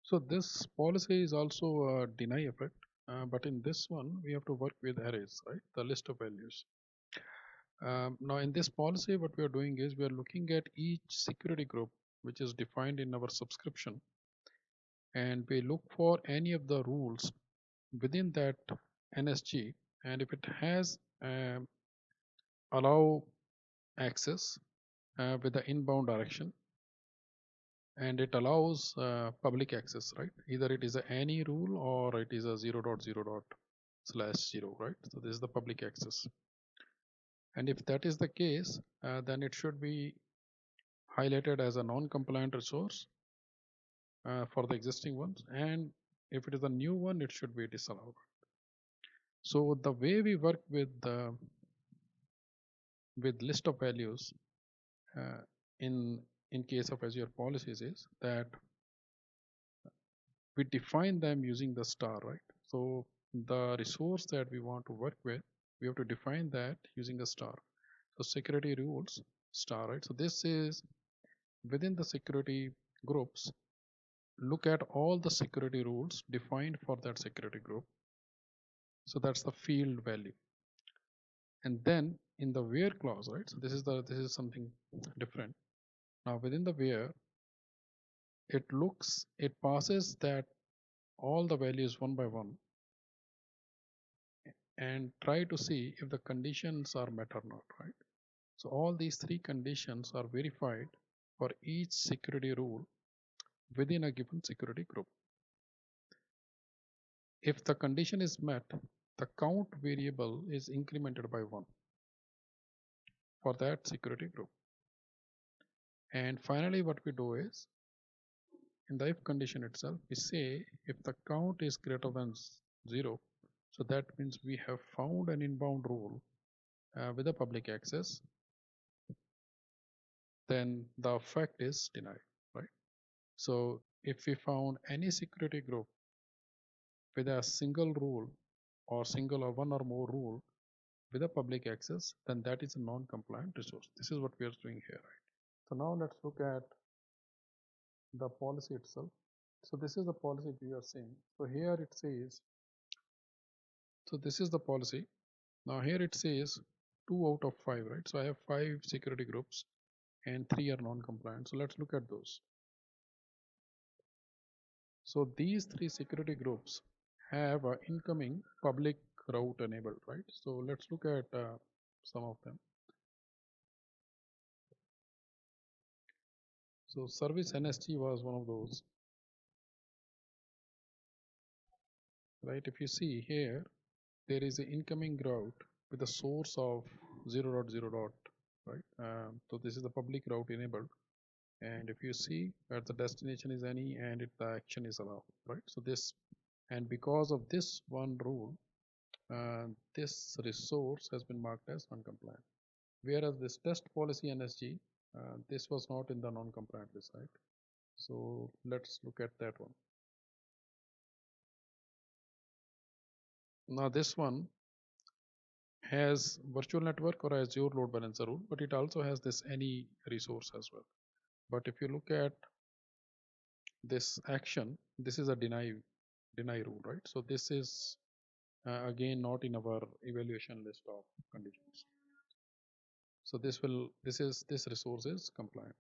So this policy is also a deny effect, but in this one we have to work with arrays, right? The list of values. Now in this policy, what we are doing is we are looking at each security group which is defined in our subscription, and we look for any of the rules within that NSG, and if it has allow access with the inbound direction, and it allows public access, right? Either it is a any rule or it is a 0.0./0, right? So this is the public access, and if that is the case, then it should be highlighted as a non-compliant resource for the existing ones, and if it is a new one, it should be disallowed. So the way we work with list of values uh, in case of Azure policies is that we define them using the star, right? So the resource that we want to work with, we have to define that using a star. So security rules star, right? So this is within the security groups. Look at all the security rules defined for that security group. So that's the field value. And then in the where clause, right? So this is something different. Now within the where, it passes that all the values one by one and try to see if the conditions are met or not, right? So all these three conditions are verified for each security rule within a given security group. If the condition is met, the count variable is incremented by 1 for that security group. And finally, what we do is in the if condition itself, we say if the count is greater than 0, so that means we have found an inbound rule with a public access, then the effect is denied, right? So if we found any security group with a single rule or single or one or more rule with a public access, then that is a non-compliant resource. This is what we are doing here, right? So now let's look at the policy itself. So this is the policy we are seeing. So here it says, so this is the policy. Now here it says 2 out of 5, right? So I have 5 security groups and 3 are non-compliant. So let's look at those. So these 3 security groups have an incoming public route enabled, right? So let's look at some of them. So service NSG was one of those, right? If you see here, there is an incoming route with a source of 0.0, right? So this is the public route enabled, and if you see that the destination is any and the action is allowed, right? So this, and because of this one rule, this resource has been marked as non-compliant. Whereas this test policy NSG, this was not in the non-compliant list, right? So let's look at that one. Now this one has virtual network or Azure load balancer rule, but it also has this any resource as well. But if you look at this action, this is a deny rule, right? So this is again not in our evaluation list of conditions. So this resource is compliant.